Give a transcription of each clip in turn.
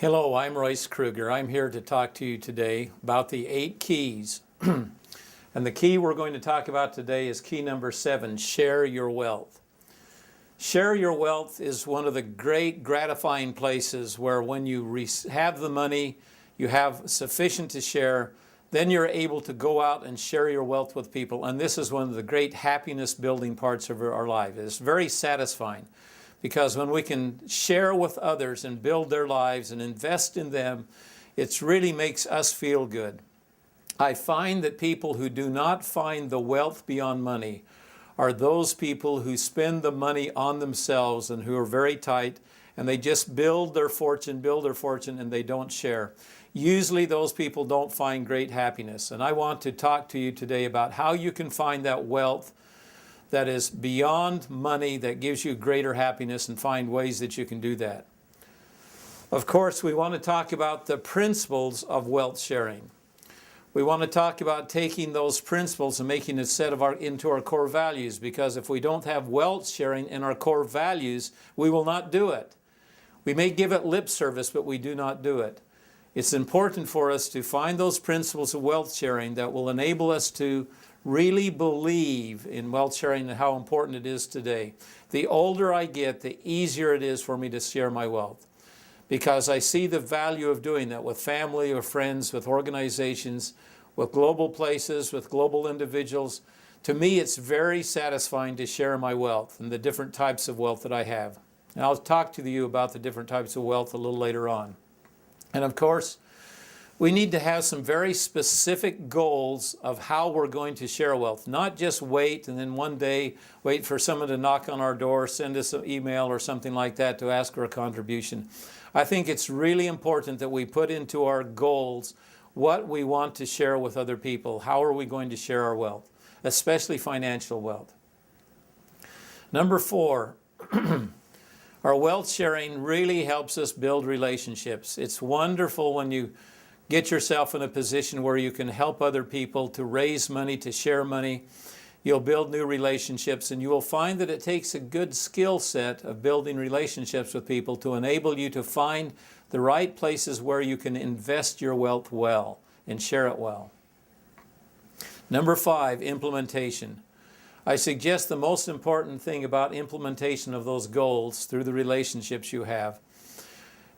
Hello, I'm Royce Kruger. I'm here to talk to you today about the 8 keys. And the key we're going to talk about today is key number 7, share your wealth. Share your wealth is one of the great gratifying places where when you have the money, you have sufficient to share, then you're able to go out and share your wealth with people. And this is one of the great happiness building parts of our life. It's very satisfying. Because when we can share with others and build their lives and invest in them, it really makes us feel good. I find that people who do not find the wealth beyond money are those people who spend the money on themselves and who are very tight, and they just build their fortune, and they don't share. Usually those people don't find great happiness. And I want to talk to you today about how you can find that wealth that is beyond money, that gives you greater happiness, and find ways that you can do that. Of course, we want to talk about the principles of wealth sharing. We want to talk about taking those principles and making it into our core values, because if we don't have wealth sharing in our core values, we will not do it. We may give it lip service, but we do not do it. It's important for us to find those principles of wealth sharing that will enable us to really believe in wealth sharing and how important it is today. The older I get, the easier it is for me to share my wealth, because I see the value of doing that with family, with friends, with organizations, with global places, with global individuals. To me, it's very satisfying to share my wealth and the different types of wealth that I have. And I'll talk to you about the different types of wealth a little later on. And of course, we need to have some very specific goals of how we're going to share wealth. Not just wait and then one day wait for someone to knock on our door, send us an email or something like that to ask for a contribution. I think it's really important that we put into our goals what we want to share with other people. How are we going to share our wealth, especially financial wealth? Number 4, our wealth sharing really helps us build relationships. It's wonderful when you get yourself in a position where you can help other people to raise money, to share money. You'll build new relationships, and you will find that it takes a good skill set of building relationships with people to enable you to find the right places where you can invest your wealth well and share it well. Number 5, implementation. I suggest the most important thing about implementation of those goals through the relationships you have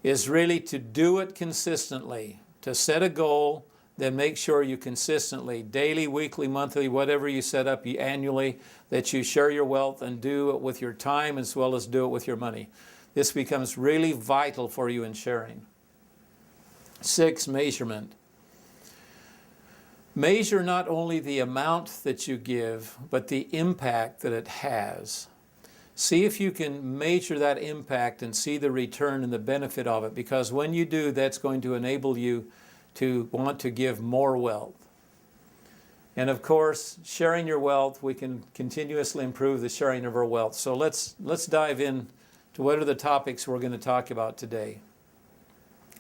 is really to do it consistently. To set a goal, then make sure you consistently, daily, weekly, monthly, whatever you set up annually, that you share your wealth and do it with your time as well as do it with your money. This becomes really vital for you in sharing. 6, measurement. Measure not only the amount that you give, but the impact that it has. See if you can measure that impact and see the return and the benefit of it, because when you do, that's going to enable you to want to give more wealth. And of course, sharing your wealth, we can continuously improve the sharing of our wealth. So let's dive in to what are the topics we're going to talk about today.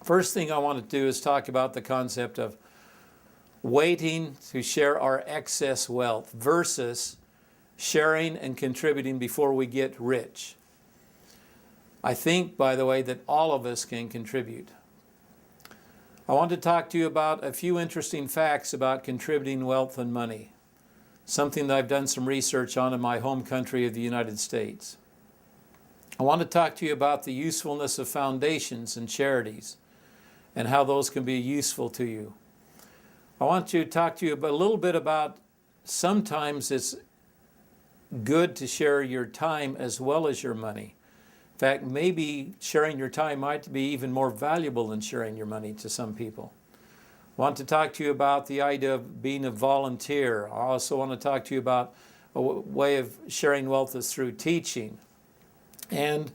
First thing I want to do is talk about the concept of waiting to share our excess wealth versus sharing and contributing before we get rich. I think, by the way, that all of us can contribute. I want to talk to you about a few interesting facts about contributing wealth and money, something that I've done some research on in my home country of the United States. I want to talk to you about the usefulness of foundations and charities and how those can be useful to you. I want to talk to you a little bit about sometimes it's good to share your time as well as your money. In fact, maybe sharing your time might be even more valuable than sharing your money to some people. I want to talk to you about the idea of being a volunteer. I also want to talk to you about a way of sharing wealth is through teaching. And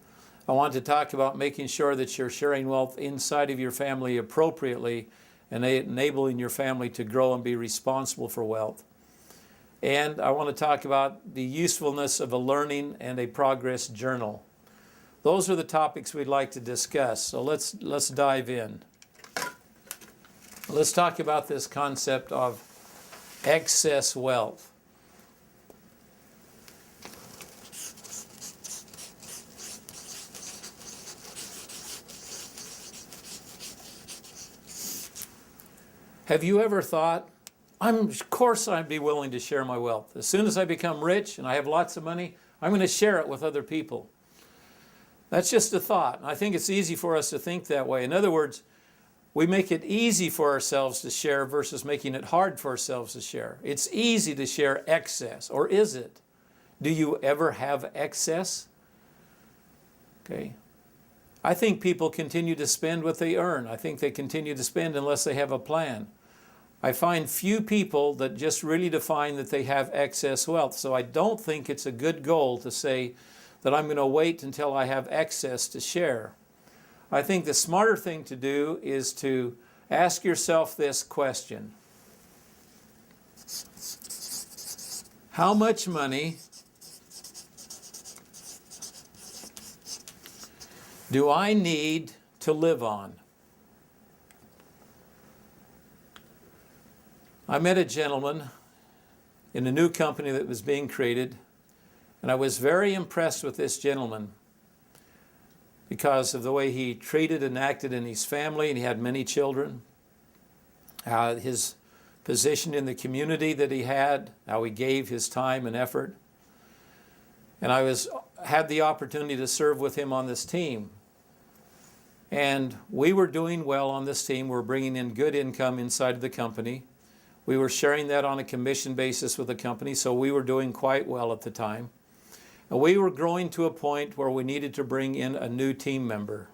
I want to talk about making sure that you're sharing wealth inside of your family appropriately and enabling your family to grow and be responsible for wealth. And I want to talk about the usefulness of a learning and a progress journal. Those are the topics we'd like to discuss. So let's dive in. Let's talk about this concept of excess wealth. Have you ever thought, of course I'd be willing to share my wealth. As soon as I become rich and I have lots of money, I'm going to share it with other people. That's just a thought. I think it's easy for us to think that way. In other words, we make it easy for ourselves to share versus making it hard for ourselves to share. It's easy to share excess, or is it? Do you ever have excess? Okay. I think people continue to spend what they earn. I think they continue to spend unless they have a plan. I find few people that just really define that they have excess wealth. So I don't think it's a good goal to say that I'm going to wait until I have excess to share. I think the smarter thing to do is to ask yourself this question. How much money do I need to live on? I met a gentleman in a new company that was being created, and I was very impressed with this gentleman because of the way he treated and acted in his family, and he had many children. His position in the community that he had, how he gave his time and effort. And I had the opportunity to serve with him on this team. And we were doing well on this team. We were bringing in good income inside of the company. We were sharing that on a commission basis with the company, so we were doing quite well at the time. And we were growing to a point where we needed to bring in a new team member.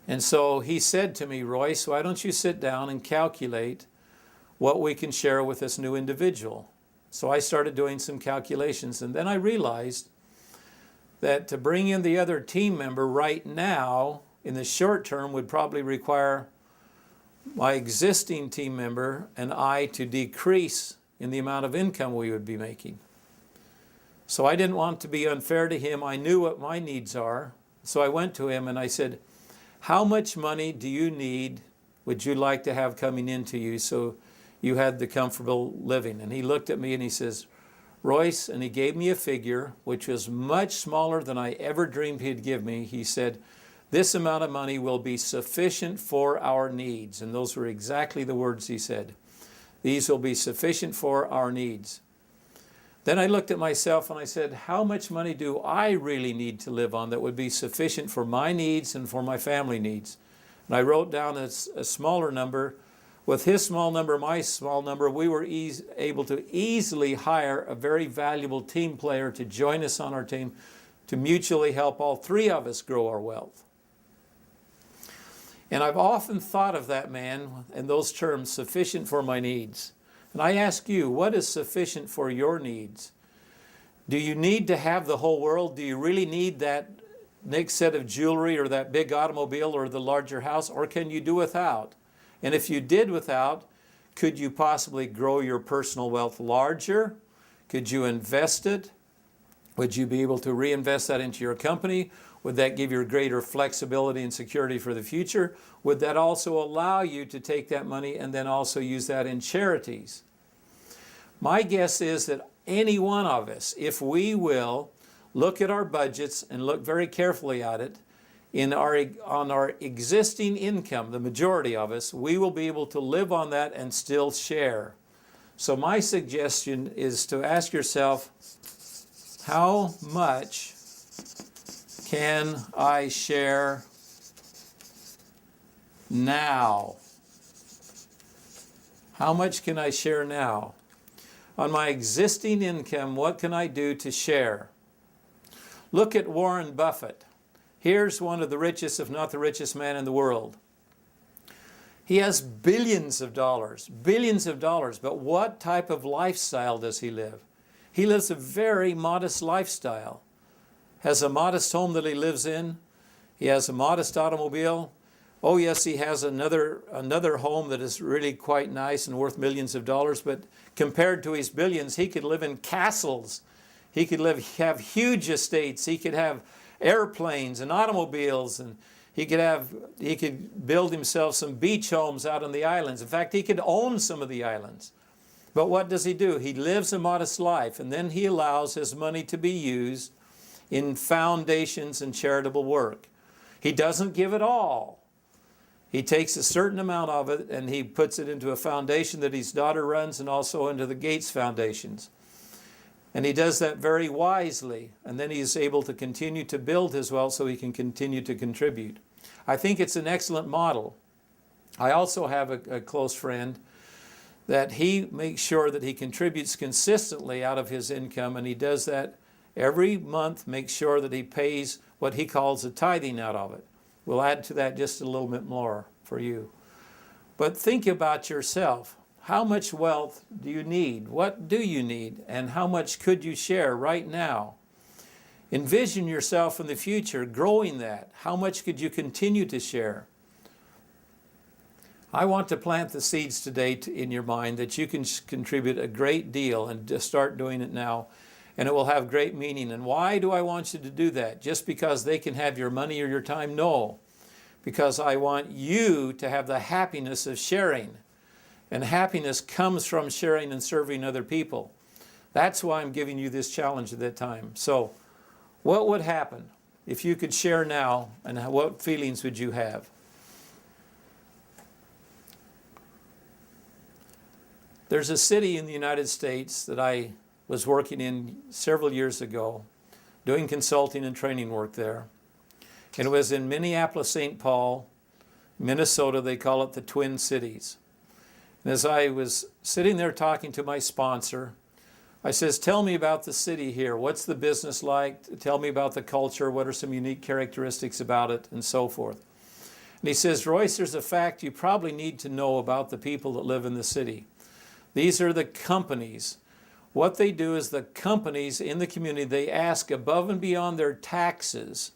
And so he said to me, Royce, why don't you sit down and calculate what we can share with this new individual? So I started doing some calculations, and then I realized that to bring in the other team member right now, in the short term, would probably require my existing team member and I to decrease in the amount of income we would be making. So I didn't want to be unfair to him. I knew what my needs are. So I went to him and I said, how much money do you need, would you like to have coming into you so you had the comfortable living? And he looked at me and he says, Royce, and he gave me a figure which was much smaller than I ever dreamed he'd give me. He said, this amount of money will be sufficient for our needs. And those were exactly the words he said. These will be sufficient for our needs. Then I looked at myself and I said, how much money do I really need to live on that would be sufficient for my needs and for my family needs? And I wrote down a smaller number. With his small number, my small number, we were able to easily hire a very valuable team player to join us on our team to mutually help all three of us grow our wealth. And I've often thought of that man in those terms, sufficient for my needs. And I ask you, what is sufficient for your needs? Do you need to have the whole world? Do you really need that next set of jewelry or that big automobile or the larger house? Or can you do without? And if you did without, could you possibly grow your personal wealth larger? Could you invest it? Would you be able to reinvest that into your company? Would that give you greater flexibility and security for the future? Would that also allow you to take that money and then also use that in charities? My guess is that any one of us, if we will look at our budgets and look very carefully at it, on our existing income, the majority of us, we will be able to live on that and still share. So my suggestion is to ask yourself, how much can I share now? How much can I share now? On my existing income, what can I do to share? Look at Warren Buffett. Here's one of the richest, if not the richest man in the world. He has billions of dollars, but what type of lifestyle does he live? He lives a very modest lifestyle. Has a modest home that he lives in. He has a modest automobile. Oh yes, he has another home that is really quite nice and worth millions of dollars, but compared to his billions, he could live in castles. He could have huge estates. He could have airplanes and automobiles, and he could build himself some beach homes out on the islands. In fact, he could own some of the islands. But what does he do? He lives a modest life, and then he allows his money to be used in foundations and charitable work. He doesn't give it all. He takes a certain amount of it and he puts it into a foundation that his daughter runs and also into the Gates Foundations. And he does that very wisely, and then he is able to continue to build his wealth so he can continue to contribute. I think it's an excellent model. I also have a close friend that he makes sure that he contributes consistently out of his income, and he does that every month, makes sure that he pays what he calls a tithing out of it. We'll add to that just a little bit more for you. But think about yourself. How much wealth do you need? What do you need? And how much could you share right now? Envision yourself in the future growing that. How much could you continue to share? I want to plant the seeds today in your mind that you can contribute a great deal, and just start doing it now, and it will have great meaning. And why do I want you to do that? Just because they can have your money or your time? No, because I want you to have the happiness of sharing. And happiness comes from sharing and serving other people. That's why I'm giving you this challenge at that time. So what would happen if you could share now, and what feelings would you have? There's a city in the United States that I was working in several years ago, doing consulting and training work there. And it was in Minneapolis, St. Paul, Minnesota. They call it the Twin Cities. And as I was sitting there talking to my sponsor, I says, tell me about the city here. What's the business like? Tell me about the culture. What are some unique characteristics about it? And so forth. And he says, Royce, there's a fact you probably need to know about the people that live in the city. These are the companies. What they do is the companies in the community, they ask above and beyond their taxes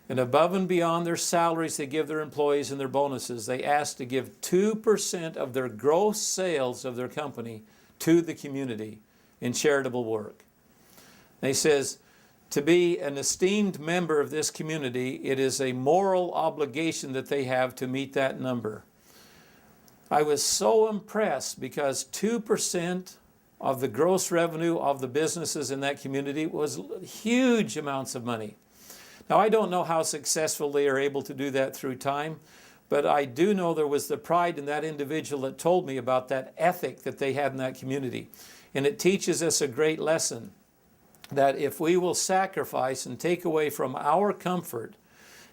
and above and beyond their salaries they give their employees and their bonuses, they ask to give 2% of their gross sales of their company to the community in charitable work. And he says, to be an esteemed member of this community, it is a moral obligation that they have to meet that number. I was so impressed because 2% of the gross revenue of the businesses in that community was huge amounts of money. Now, I don't know how successful they are able to do that through time, but I do know there was the pride in that individual that told me about that ethic that they had in that community. And it teaches us a great lesson that if we will sacrifice and take away from our comfort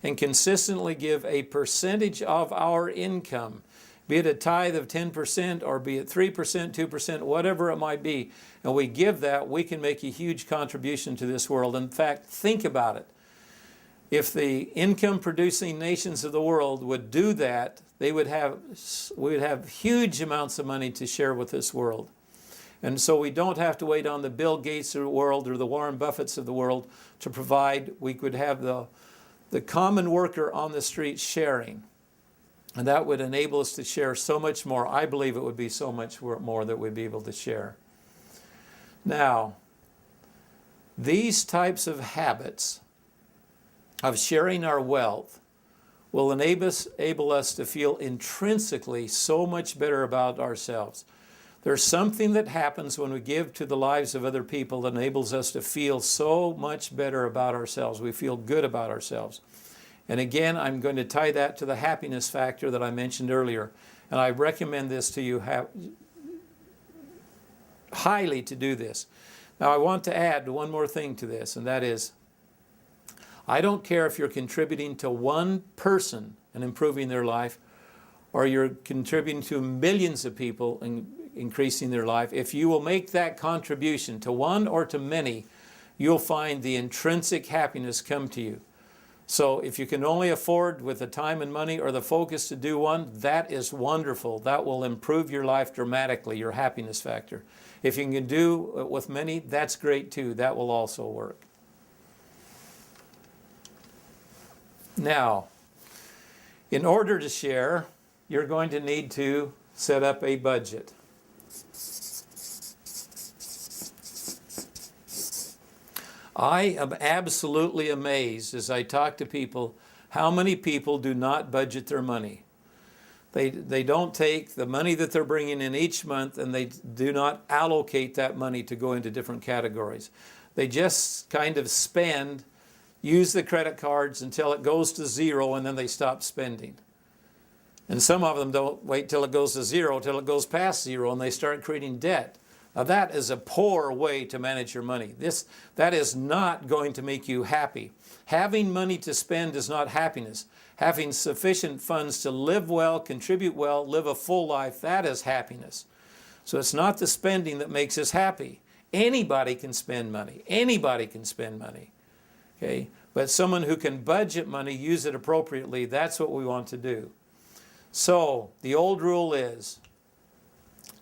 and consistently give a percentage of our income, be it a tithe of 10% or be it 3%, 2%, whatever it might be, and we give that, we can make a huge contribution to this world. In fact, think about it. If the income-producing nations of the world would do that, we would have huge amounts of money to share with this world. And so we don't have to wait on the Bill Gates of the world or the Warren Buffetts of the world to provide. We could have the common worker on the street sharing. And that would enable us to share so much more. I believe it would be so much more that we'd be able to share. Now, these types of habits of sharing our wealth will enable us to feel intrinsically so much better about ourselves. There's something that happens when we give to the lives of other people that enables us to feel so much better about ourselves. We feel good about ourselves. And again, I'm going to tie that to the happiness factor that I mentioned earlier. And I recommend this to you highly to do this. Now, I want to add one more thing to this, and that is, I don't care if you're contributing to one person and improving their life, or you're contributing to millions of people and increasing their life. If you will make that contribution to one or to many, you'll find the intrinsic happiness come to you. So if you can only afford with the time and money or the focus to do one, that is wonderful. That will improve your life dramatically, your happiness factor. If you can do it with many, that's great too. That will also work. Now, in order to share, you're going to need to set up a budget. I am absolutely amazed as I talk to people how many people do not budget their money. They don't take the money that they're bringing in each month and they do not allocate that money to go into different categories. They just kind of use the credit cards until it goes to zero and then they stop spending. And some of them don't wait till it goes to zero, till it goes past zero, and they start creating debt. Now that is a poor way to manage your money. That is not going to make you happy. Having money to spend is not happiness. Having sufficient funds to live well, contribute well, live a full life, that is happiness. So it's not the spending that makes us happy. Anybody can spend money. Anybody can spend money. Okay? But someone who can budget money, use it appropriately, that's what we want to do. So the old rule is,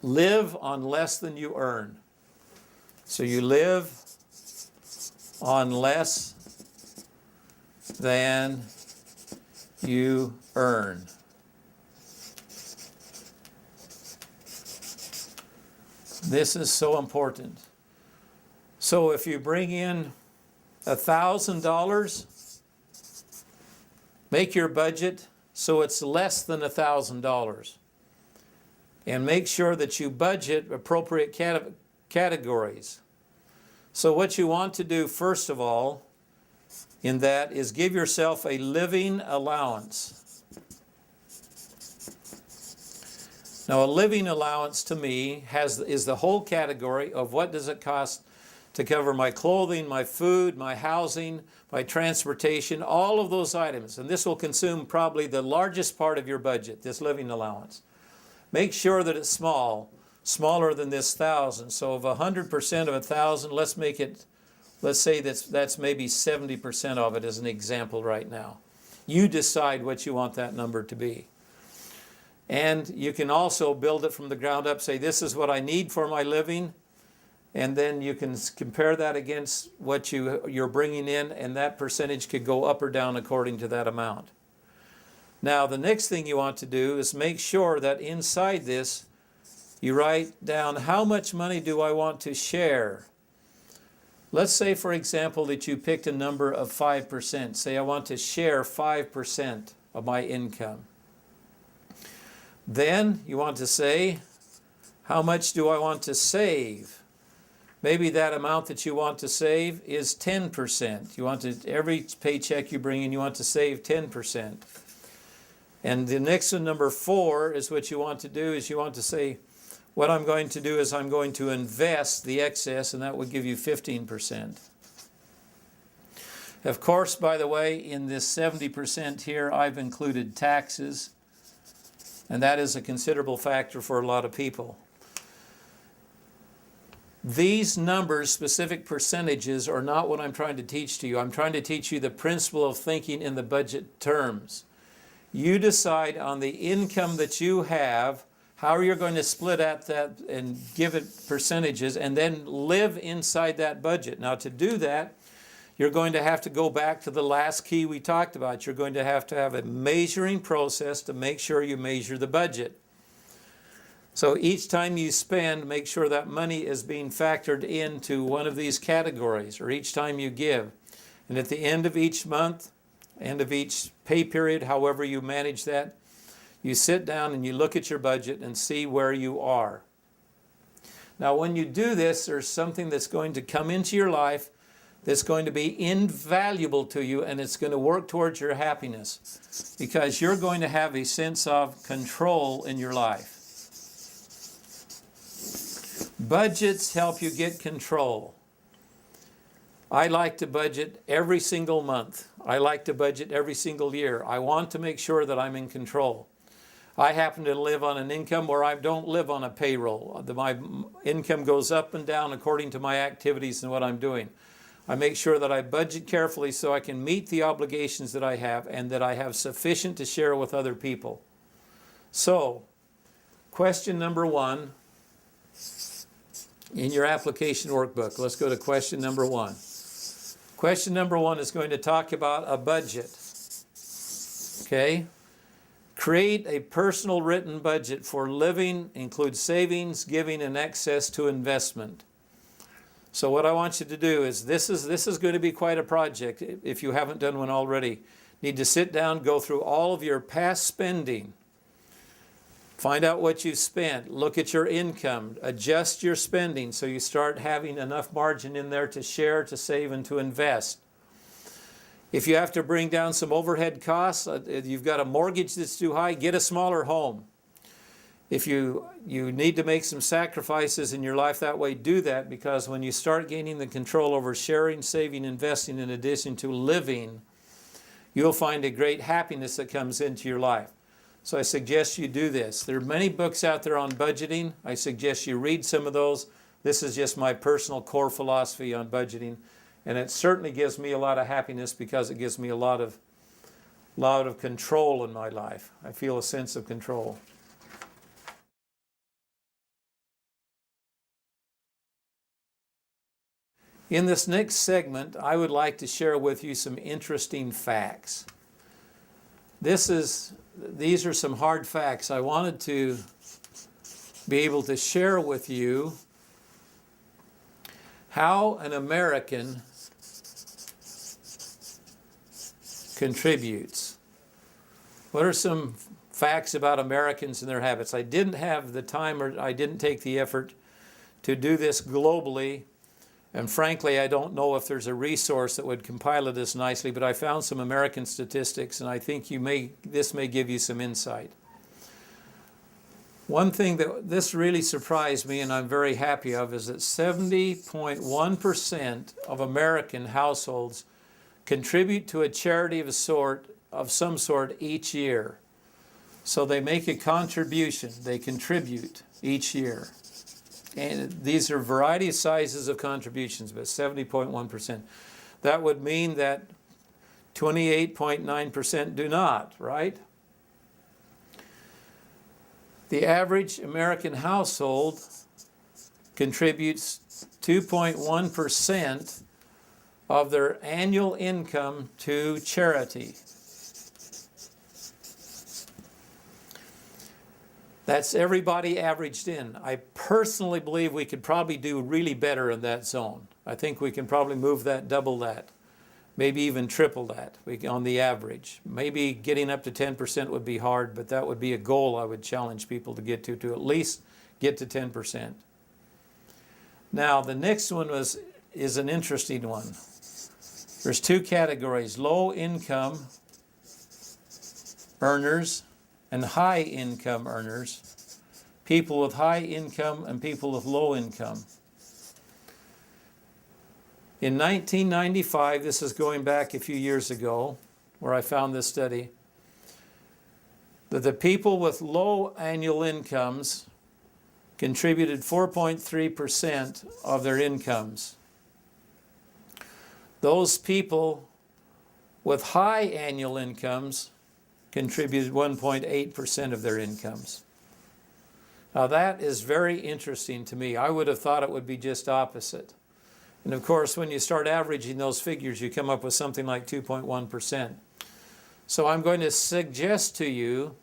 live on less than you earn. So you live on less than you earn. This is so important. So if you bring in $1,000, make your budget so it's less than $1,000. And make sure that you budget appropriate categories. So what you want to do, first of all, in that is give yourself a living allowance. Now, a living allowance to me is the whole category of what does it cost to cover my clothing, my food, my housing, my transportation, all of those items. And this will consume probably the largest part of your budget, this living allowance. Make sure that it's small, smaller than this 1,000. So of 100% of 1,000, let's say that's maybe 70% of it as an example right now. You decide what you want that number to be. And you can also build it from the ground up, say this is what I need for my living, and then you can compare that against what you're bringing in, and that percentage could go up or down according to that amount. Now, the next thing you want to do is make sure that inside this, you write down how much money do I want to share. Let's say, for example, that you picked a number of 5%. Say I want to share 5% of my income. Then you want to say, how much do I want to save? Maybe that amount that you want to save is 10%. You want to, every paycheck you bring in, you want to save 10%. And the next one, number 4, is what you want to do is you want to say, what I'm going to do is I'm going to invest the excess, and that would give you 15%. Of course, by the way, in this 70% here, I've included taxes, and that is a considerable factor for a lot of people. These numbers, specific percentages, are not what I'm trying to teach to you. I'm trying to teach you the principle of thinking in the budget terms. You decide on the income that you have, how you're going to split at that and give it percentages, and then live inside that budget. Now, to do that, you're going to have to go back to the last key we talked about. You're going to have a measuring process to make sure you measure the budget. So each time you spend, make sure that money is being factored into one of these categories, or each time you give. And at the end of each month, end of each pay period, however you manage that, you sit down and you look at your budget and see where you are. Now, when you do this, there's something that's going to come into your life that's going to be invaluable to you, and it's going to work towards your happiness, because you're going to have a sense of control in your life. Budgets help you get control. I like to budget every single month. I like to budget every single year. I want to make sure that I'm in control. I happen to live on an income where I don't live on a payroll. My income goes up and down according to my activities and what I'm doing. I make sure that I budget carefully so I can meet the obligations that I have, and that I have sufficient to share with other people. So, question number 1 in your application workbook. Let's go to question number 1. Question number 1 is going to talk about a budget. Okay? Create a personal written budget for living, include savings, giving, and access to investment. So what I want you to do is, this is going to be quite a project if you haven't done one already. Need to sit down, go through all of your past spending. Find out what you've spent. Look at your income. Adjust your spending so you start having enough margin in there to share, to save, and to invest. If you have to bring down some overhead costs, you've got a mortgage that's too high, get a smaller home. If you need to make some sacrifices in your life that way, do that, because when you start gaining the control over sharing, saving, investing in addition to living, you'll find a great happiness that comes into your life. So I suggest you do this. There are many books out there on budgeting. I suggest you read some of those. This is just my personal core philosophy on budgeting. And it certainly gives me a lot of happiness because it gives me a lot of control in my life. I feel a sense of control. In this next segment, I would like to share with you some interesting facts. These are some hard facts. I wanted to be able to share with you how an American contributes. What are some facts about Americans and their habits? I didn't have the time, or I didn't take the effort to do this globally. And frankly, I don't know if there's a resource that would compile it this nicely, but I found some American statistics, and I think this may give you some insight. One thing that this really surprised me, and I'm very happy of, is that 70.1% of American households contribute to a charity of some sort each year. So they make a contribution, they contribute each year. And these are a variety of sizes of contributions, but 70.1%. That would mean that 28.9% do not, right? The average American household contributes 2.1% of their annual income to charity. That's everybody averaged in. I personally believe we could probably do really better in that zone. I think we can probably move that, double that, maybe even triple that on the average. Maybe getting up to 10% would be hard, but that would be a goal I would challenge people to get to at least get to 10%. Now, the next one is an interesting one. There's two categories: low income earners and high income earners, people with high income and people with low income. In 1995, this is going back a few years ago, where I found this study, that the people with low annual incomes contributed 4.3% of their incomes. Those people with high annual incomes contributed 1.8% of their incomes. Now that is very interesting to me. I would have thought it would be just opposite. And of course, when you start averaging those figures, you come up with something like 2.1%. So I'm going to suggest to you,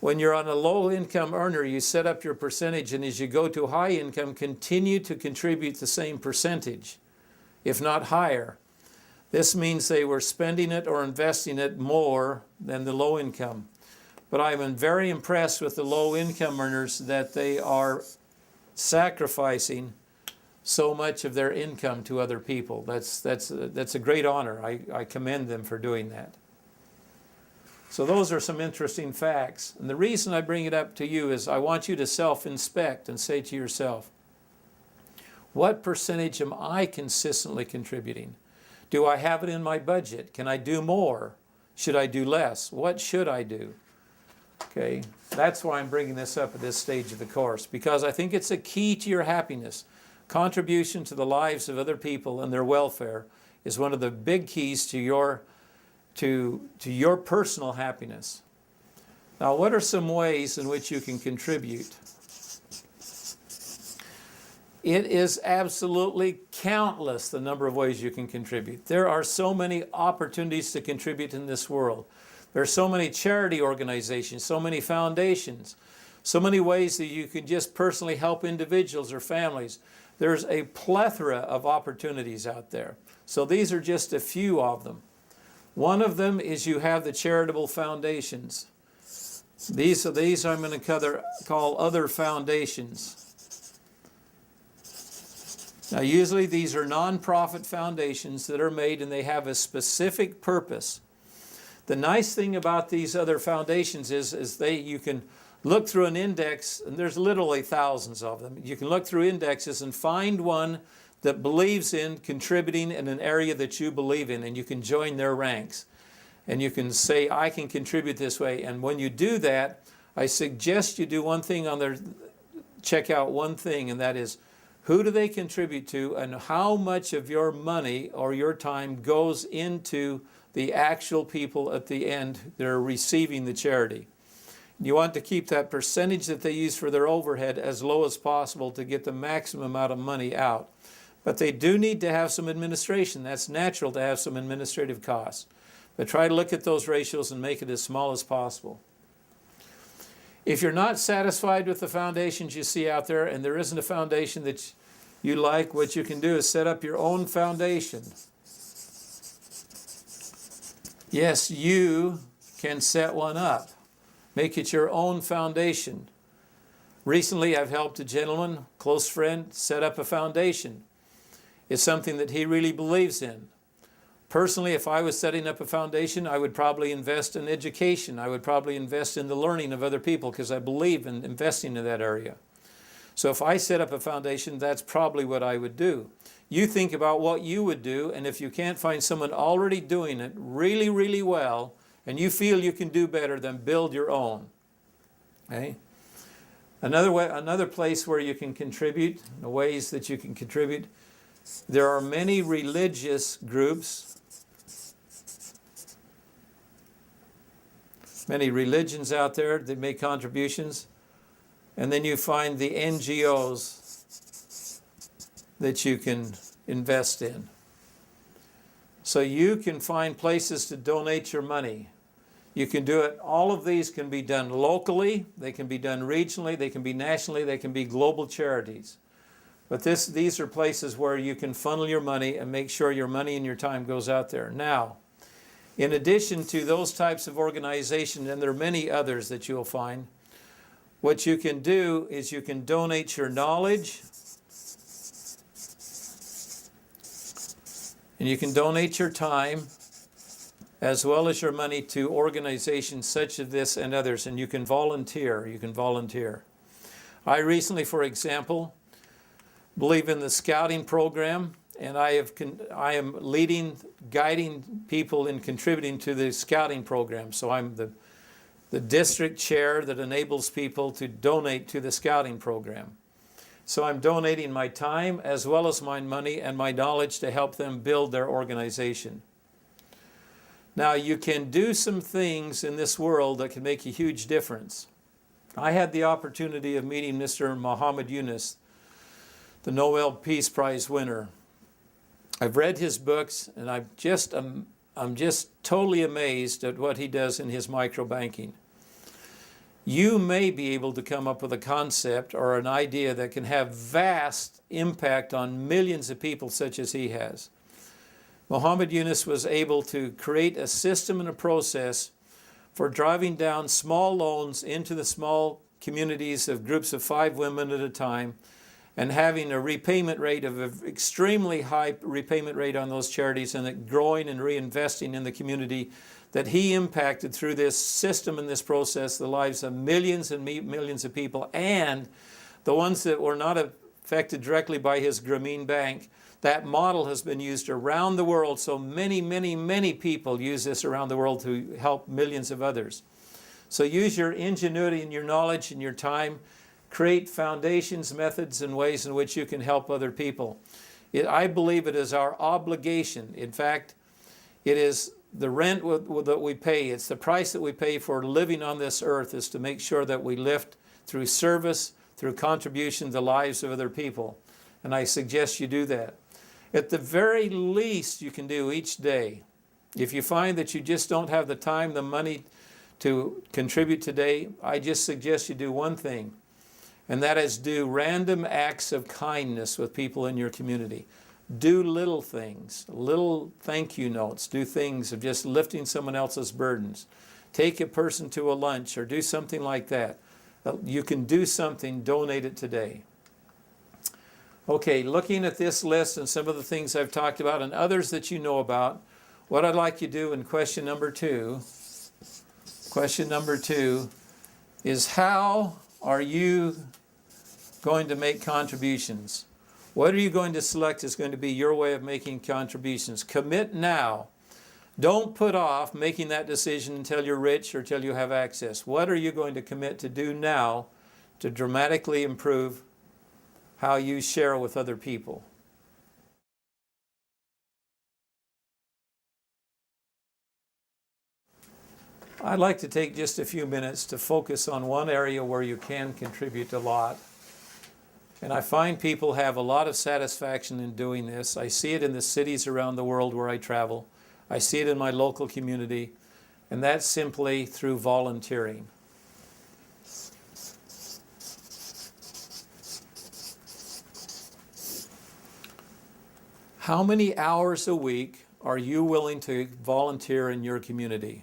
when you're on a low income earner, you set up your percentage, and as you go to high income, continue to contribute the same percentage, if not higher. This means they were spending it or investing it more than the low income. But I'm very impressed with the low income earners that they are sacrificing so much of their income to other people. That's a great honor. I commend them for doing that. So those are some interesting facts. And the reason I bring it up to you is I want you to self-inspect and say to yourself, what percentage am I consistently contributing? Do I have it in my budget? Can I do more? Should I do less? What should I do? Okay, that's why I'm bringing this up at this stage of the course, because I think it's a key to your happiness. Contribution to the lives of other people and their welfare is one of the big keys to your personal happiness. Now, what are some ways in which you can contribute? It is absolutely countless, the number of ways you can contribute. There are so many opportunities to contribute in this world. There are so many charity organizations, so many foundations, so many ways that you can just personally help individuals or families. There's a plethora of opportunities out there. So these are just a few of them. One of them is you have the charitable foundations. These I'm going to call other foundations. Now, usually these are nonprofit foundations that are made and they have a specific purpose. The nice thing about these other foundations is you can look through an index, and there's literally thousands of them. You can look through indexes and find one that believes in contributing in an area that you believe in, and you can join their ranks. And you can say, I can contribute this way. And when you do that, I suggest you do one thing on their, check out one thing, and that is, who do they contribute to, and how much of your money or your time goes into the actual people at the end that are receiving the charity. You want to keep that percentage that they use for their overhead as low as possible to get the maximum amount of money out. But they do need to have some administration. That's natural to have some administrative costs. But try to look at those ratios and make it as small as possible. If you're not satisfied with the foundations you see out there, and there isn't a foundation that you like, what you can do is set up your own foundation. Yes, you can set one up. Make it your own foundation. Recently, I've helped a gentleman, close friend, set up a foundation. It's something that he really believes in. Personally, if I was setting up a foundation, I would probably invest in education. I would probably invest in the learning of other people because I believe in investing in that area. So if I set up a foundation, that's probably what I would do. You think about what you would do, and if you can't find someone already doing it really, really well, and you feel you can do better, then build your own. Okay? Another place where you can contribute, the ways that you can contribute, there are many religious groups, many religions out there that make contributions, and then you find the NGOs that you can invest in. So you can find places to donate your money. You can do it, all of these can be done locally, they can be done regionally, they can be nationally, they can be global charities. But these are places where you can funnel your money and make sure your money and your time goes out there. Now, in addition to those types of organizations, and there are many others that you'll find, what you can do is you can donate your knowledge, and you can donate your time, as well as your money to organizations such as this and others, and you can volunteer. I recently, for example, believe in the scouting program, and I am leading, guiding people in contributing to the scouting program. So I'm the district chair that enables people to donate to the scouting program. So I'm donating my time as well as my money and my knowledge to help them build their organization. Now, you can do some things in this world that can make a huge difference. I had the opportunity of meeting Mr. Muhammad Yunus, the Nobel Peace Prize winner. I've read his books, and I'm just totally amazed at what he does in his microbanking. You may be able to come up with a concept or an idea that can have vast impact on millions of people such as he has. Muhammad Yunus was able to create a system and a process for driving down small loans into the small communities of groups of 5 women at a time, and having a repayment rate of an extremely high repayment rate on those charities, and it growing and reinvesting in the community, that he impacted through this system and this process the lives of millions and millions of people, and the ones that were not affected directly by his Grameen Bank. That model has been used around the world, so many, many, many people use this around the world to help millions of others. So use your ingenuity and your knowledge and your time. Create foundations, methods, and ways in which you can help other people. I believe it is our obligation. In fact, it is the rent that we pay. It's the price that we pay for living on this earth, is to make sure that we lift through service, through contribution, the lives of other people. And I suggest you do that. At the very least you can do each day, if you find that you just don't have the time, the money to contribute today, I just suggest you do one thing. And that is, do random acts of kindness with people in your community. Do little things, little thank you notes. Do things of just lifting someone else's burdens. Take a person to a lunch or do something like that. You can do something, donate it today. Okay, looking at this list and some of the things I've talked about and others that you know about, what I'd like you to do in question number two is, how are you going to make contributions? What are you going to select as going to be your way of making contributions? Commit now. Don't put off making that decision until you're rich or till you have access. What are you going to commit to do now to dramatically improve how you share with other people? I'd like to take just a few minutes to focus on one area where you can contribute a lot. And I find people have a lot of satisfaction in doing this. I see it in the cities around the world where I travel. I see it in my local community, and that's simply through volunteering. How many hours a week are you willing to volunteer in your community?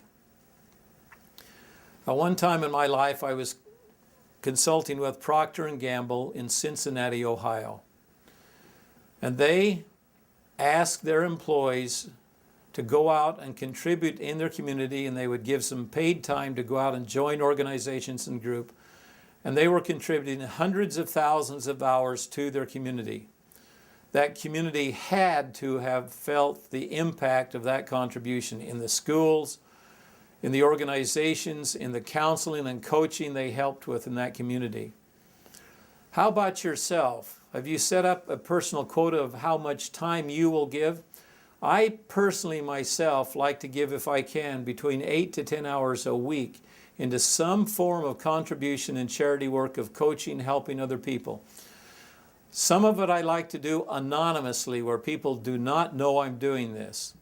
At one time in my life, I was consulting with Procter & Gamble in Cincinnati, Ohio. And they asked their employees to go out and contribute in their community, and they would give some paid time to go out and join organizations and groups. And they were contributing hundreds of thousands of hours to their community. That community had to have felt the impact of that contribution in the schools, in the organizations, in the counseling and coaching they helped with in that community. How about yourself? Have you set up a personal quota of how much time you will give? I personally myself like to give, if I can, between 8 to 10 hours a week into some form of contribution and charity work of coaching, helping other people. Some of it I like to do anonymously, where people do not know I'm doing this.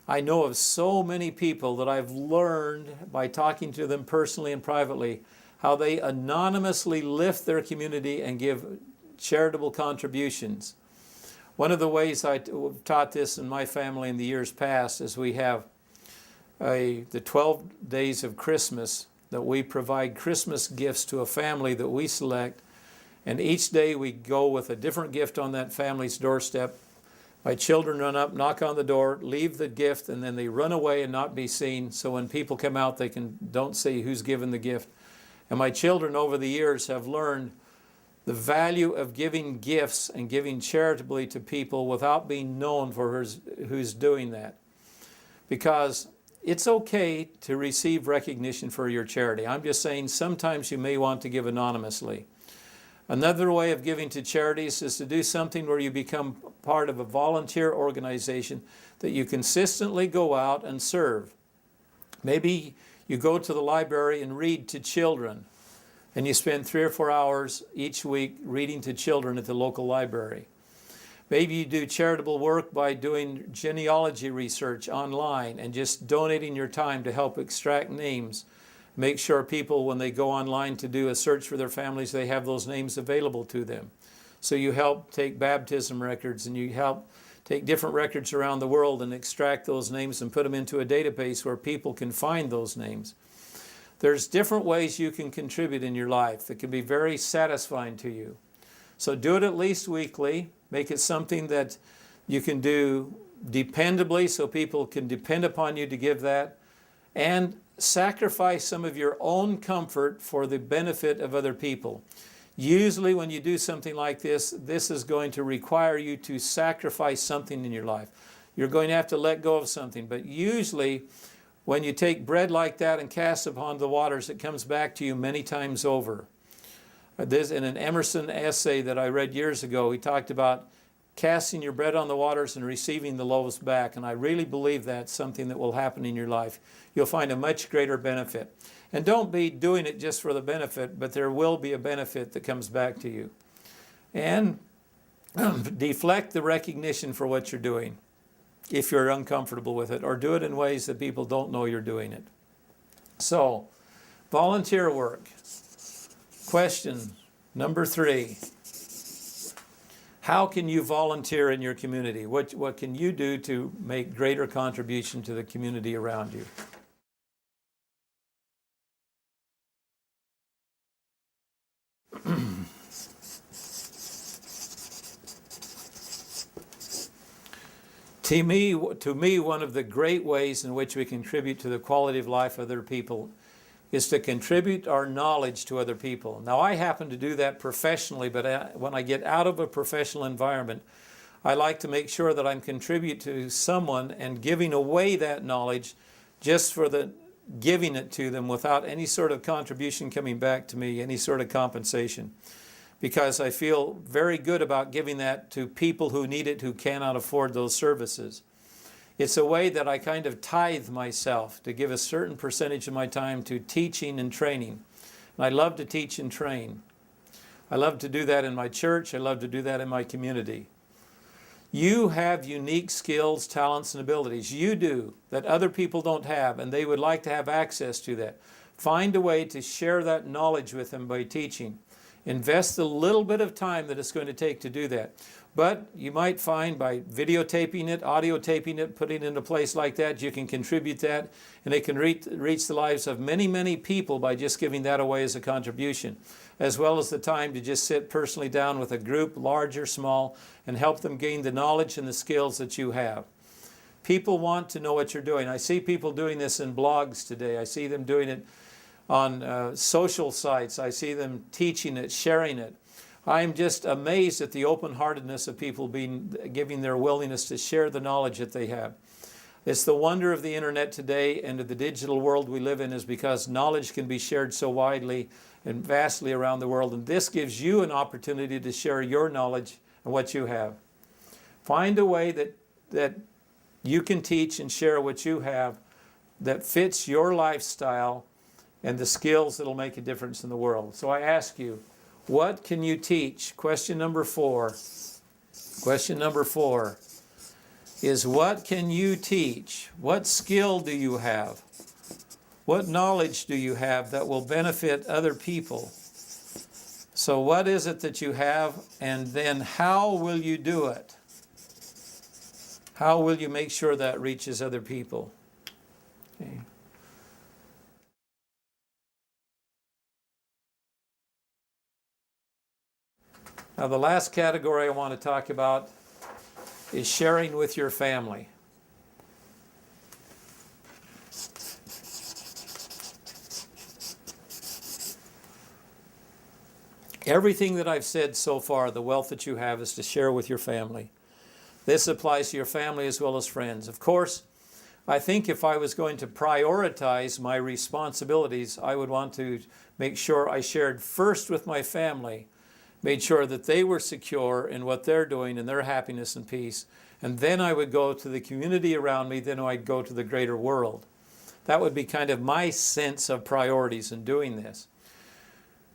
I know of so many people that I've learned by talking to them personally and privately how they anonymously lift their community and give charitable contributions. One of the ways I taught this in my family in the years past is we have the 12 days of Christmas that we provide Christmas gifts to a family that we select, and each day we go with a different gift on that family's doorstep. My children run up, knock on the door, leave the gift, and then they run away and not be seen, so when people come out they don't see who's given the gift. And my children over the years have learned the value of giving gifts and giving charitably to people without being known for who's doing that. Because it's okay to receive recognition for your charity. I'm just saying sometimes you may want to give anonymously. Another way of giving to charities is to do something where you become part of a volunteer organization that you consistently go out and serve. Maybe you go to the library and read to children, and you spend 3 or 4 hours each week reading to children at the local library. Maybe you do charitable work by doing genealogy research online and just donating your time to help extract names. Make sure people, when they go online to do a search for their families, they have those names available to them. So you help take baptism records, and you help take different records around the world and extract those names and put them into a database where people can find those names. There's different ways you can contribute in your life that can be very satisfying to you. So do it at least weekly. Make it something that you can do dependably so people can depend upon you to give that. And sacrifice some of your own comfort for the benefit of other people. Usually when you do something like this, this is going to require you to sacrifice something in your life. You're going to have to let go of something. But usually when you take bread like that and cast upon the waters, it comes back to you many times over. This, in an Emerson essay that I read years ago, he talked about casting your bread on the waters and receiving the loaves back. And I really believe that's something that will happen in your life. You'll find a much greater benefit. And don't be doing it just for the benefit, but there will be a benefit that comes back to you. And deflect the recognition for what you're doing if you're uncomfortable with it, or do it in ways that people don't know you're doing it. So, volunteer work. Question number 3. How can you volunteer in your community? What can you do to make greater contribution to the community around you? To me, one of the great ways in which we contribute to the quality of life of other people is to contribute our knowledge to other people. Now, I happen to do that professionally, but when I get out of a professional environment, I like to make sure that I'm contributing to someone and giving away that knowledge just for the giving it to them without any sort of contribution coming back to me, any sort of compensation. Because I feel very good about giving that to people who need it, who cannot afford those services. It's a way that I kind of tithe myself to give a certain percentage of my time to teaching and training. And I love to teach and train. I love to do that in my church. I love to do that in my community. You have unique skills, talents, and abilities. You do, that other people don't have, and they would like to have access to that. Find a way to share that knowledge with them by teaching. Invest a little bit of time that it's going to take to do that. But you might find by videotaping it, audio taping it, putting it in a place like that, you can contribute that, and it can reach the lives of many, many people by just giving that away as a contribution, as well as the time to just sit personally down with a group, large or small, and help them gain the knowledge and the skills that you have. People want to know what you're doing. I see people doing this in blogs today. I see them doing it on social sites. I see them teaching it, sharing it. I'm just amazed at the open-heartedness of people giving their willingness to share the knowledge that they have. It's the wonder of the internet today and of the digital world we live in, is because knowledge can be shared so widely and vastly around the world. And this gives you an opportunity to share your knowledge and what you have. Find a way that you can teach and share what you have that fits your lifestyle and the skills that will make a difference in the world. So I ask you, what can you teach? Question number 4. Question number 4 is, what can you teach? What skill do you have? What knowledge do you have that will benefit other people? So what is it that you have, and then how will you do it? How will you make sure that reaches other people? Okay. Now, the last category I want to talk about is sharing with your family. Everything that I've said so far, the wealth that you have, is to share with your family. This applies to your family as well as friends. Of course, I think if I was going to prioritize my responsibilities, I would want to make sure I shared first with my family, made sure that they were secure in what they're doing and their happiness and peace. And then I would go to the community around me, then I'd go to the greater world. That would be kind of my sense of priorities in doing this.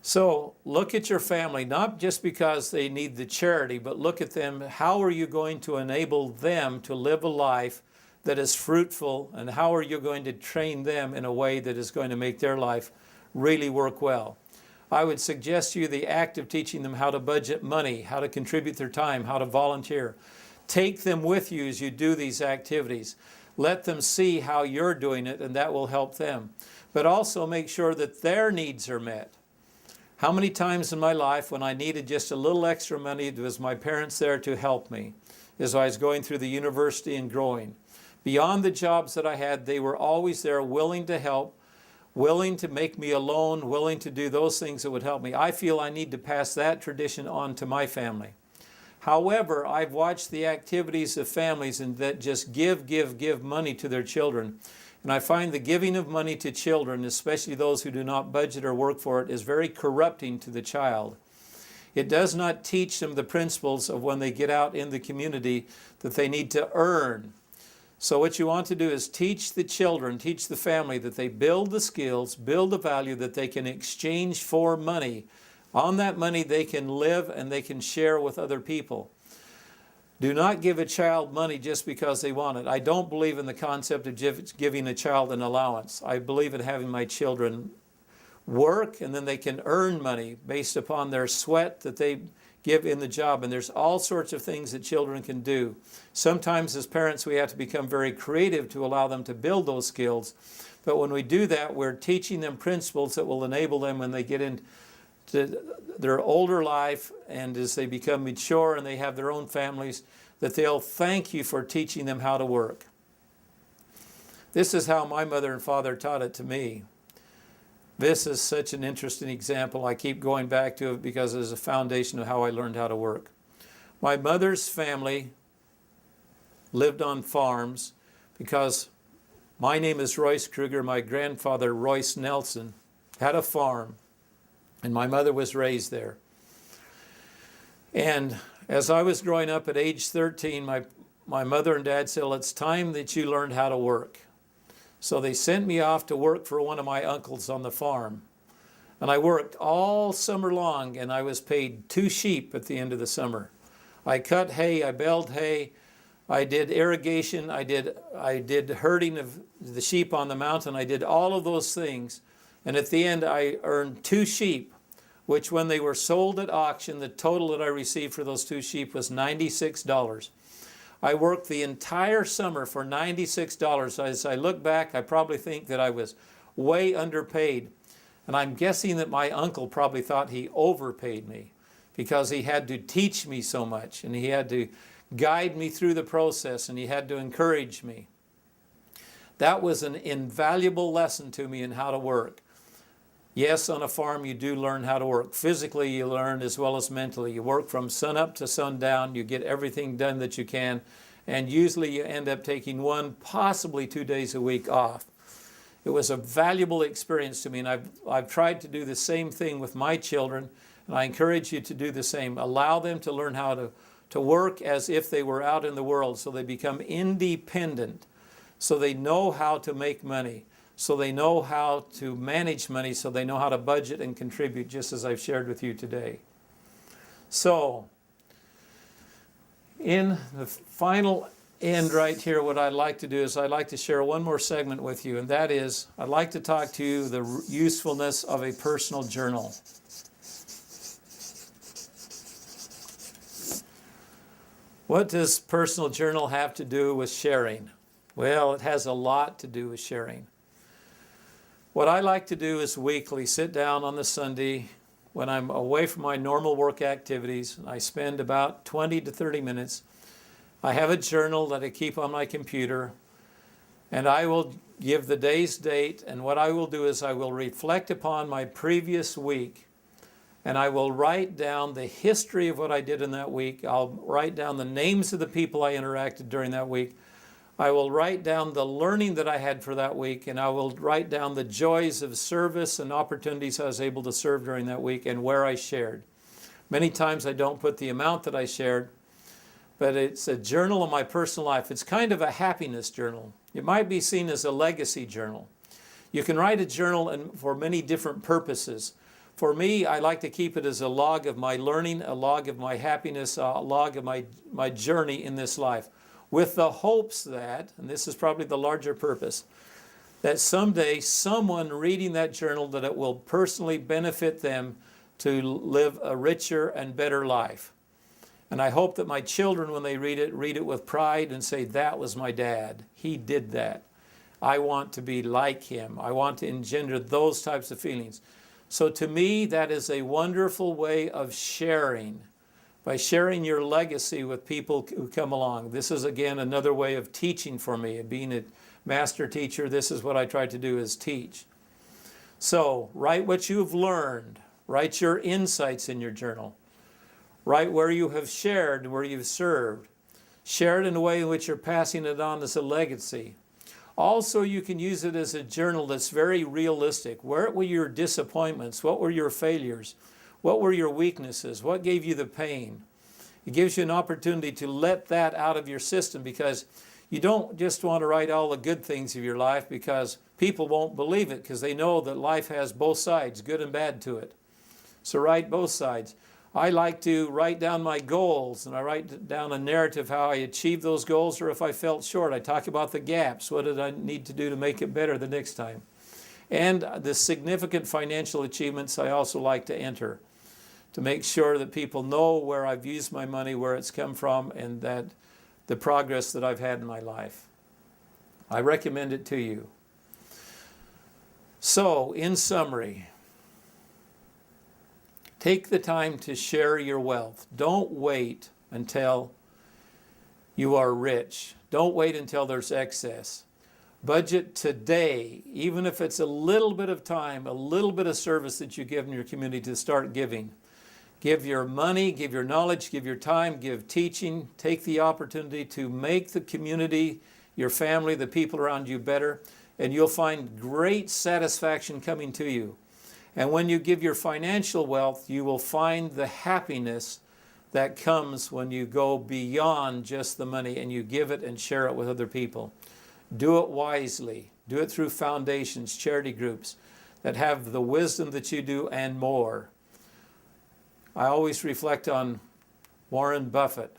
So look at your family, not just because they need the charity, but look at them. How are you going to enable them to live a life that is fruitful, and how are you going to train them in a way that is going to make their life really work well? I would suggest to you the act of teaching them how to budget money, how to contribute their time, how to volunteer. Take them with you as you do these activities. Let them see how you're doing it, and that will help them. But also make sure that their needs are met. How many times in my life when I needed just a little extra money, was my parents there to help me as I was going through the university and growing? Beyond the jobs that I had, they were always there, willing to help, willing to make me a loan, willing to do those things that would help me. I feel I need to pass that tradition on to my family. However, I've watched the activities of families and that just give money to their children. And I find the giving of money to children, especially those who do not budget or work for it, is very corrupting to the child. It does not teach them the principles of when they get out in the community that they need to earn. So what you want to do is teach the children, teach the family that they build the skills, build the value that they can exchange for money. On that money they can live and they can share with other people. Do not give a child money just because they want it. I don't believe in the concept of giving a child an allowance. I believe in having my children work, and then they can earn money based upon their sweat that they give in the job. And there's all sorts of things that children can do. Sometimes as parents we have to become very creative to allow them to build those skills. But when we do that, we're teaching them principles that will enable them when they get into their older life and as they become mature and they have their own families, that they'll thank you for teaching them how to work. This is how my mother and father taught it to me. This is such an interesting example. I keep going back to it because it is a foundation of how I learned how to work. My mother's family lived on farms because my name is Royce Kruger. My grandfather, Royce Nelson, had a farm, and my mother was raised there. And as I was growing up at age 13, my mother and dad said, well, it's time that you learned how to work. So they sent me off to work for one of my uncles on the farm. And I worked all summer long, and I was paid 2 sheep at the end of the summer. I cut hay, I baled hay, I did irrigation, I did herding of the sheep on the mountain, I did all of those things. And at the end, I earned 2 sheep, which when they were sold at auction, the total that I received for those 2 sheep was $96. I worked the entire summer for $96. As I look back, I probably think that I was way underpaid. And I'm guessing that my uncle probably thought he overpaid me because he had to teach me so much, and he had to guide me through the process, and he had to encourage me. That was an invaluable lesson to me in how to work. Yes, on a farm you do learn how to work. Physically you learn as well as mentally. You work from sun up to sundown. You get everything done that you can. And usually you end up taking 1, possibly 2 days a week off. It was a valuable experience to me, and I've tried to do the same thing with my children, and I encourage you to do the same. Allow them to learn how to work as if they were out in the world, so they become independent, so they know how to make money, so they know how to manage money, so they know how to budget and contribute, just as I've shared with you today. So, in the final end right here, what I'd like to do is I'd like to share one more segment with you, and that is I'd like to talk to you the usefulness of a personal journal. What does personal journal have to do with sharing? Well, it has a lot to do with sharing. What I like to do is weekly sit down on the Sunday when I'm away from my normal work activities. I spend about 20 to 30 minutes. I have a journal that I keep on my computer, and I will give the day's date, and what I will do is I will reflect upon my previous week, and I will write down the history of what I did in that week. I'll write down the names of the people I interacted during that week. I will write down the learning that I had for that week, and I will write down the joys of service and opportunities I was able to serve during that week and where I shared. Many times I don't put the amount that I shared, but it's a journal of my personal life. It's kind of a happiness journal. It might be seen as a legacy journal. You can write a journal for many different purposes. For me, I like to keep it as a log of my learning, a log of my happiness, a log of my journey in this life, with the hopes that, and this is probably the larger purpose, that someday someone reading that journal, that it will personally benefit them to live a richer and better life. And I hope that my children, when they read it with pride and say, that was my dad. He did that. I want to be like him. I want to engender those types of feelings. So to me, that is a wonderful way of sharing. By sharing your legacy with people who come along. This is, again, another way of teaching for me. Being a master teacher, this is what I try to do, is teach. So, write what you've learned. Write your insights in your journal. Write where you have shared, where you've served. Share it in a way in which you're passing it on as a legacy. Also, you can use it as a journal that's very realistic. Where were your disappointments? What were your failures? What were your weaknesses? What gave you the pain? It gives you an opportunity to let that out of your system, because you don't just want to write all the good things of your life, because people won't believe it, because they know that life has both sides, good and bad to it. So write both sides. I like to write down my goals, and I write down a narrative how I achieved those goals, or if I fell short. I talk about the gaps. What did I need to do to make it better the next time? And the significant financial achievements I also like to enter, to make sure that people know where I've used my money, where it's come from, and that the progress that I've had in my life. I recommend it to you. So, in summary, take the time to share your wealth. Don't wait until you are rich. Don't wait until there's excess. Budget today, even if it's a little bit of time, a little bit of service that you give in your community, to start giving. Give your money, give your knowledge, give your time, give teaching. Take the opportunity to make the community, your family, the people around you better, and you'll find great satisfaction coming to you. And when you give your financial wealth, you will find the happiness that comes when you go beyond just the money and you give it and share it with other people. Do it wisely. Do it through foundations, charity groups that have the wisdom that you do and more. I always reflect on Warren Buffett.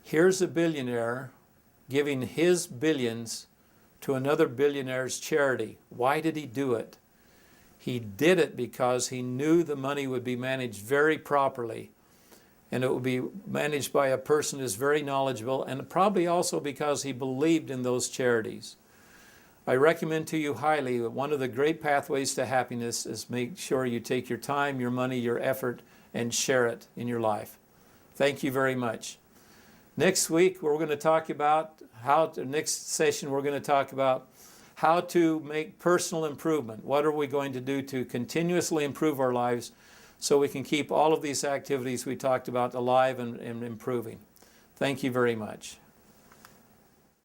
Here's a billionaire giving his billions to another billionaire's charity. Why did he do it? He did it because he knew the money would be managed very properly, and it would be managed by a person who's very knowledgeable, and probably also because he believed in those charities. I recommend to you highly that one of the great pathways to happiness is make sure you take your time, your money, your effort, and share it in your life. Thank you very much. Next week, we're going to talk about next session, we're going to talk about how to make personal improvement. What are we going to do to continuously improve our lives so we can keep all of these activities we talked about alive and improving? Thank you very much.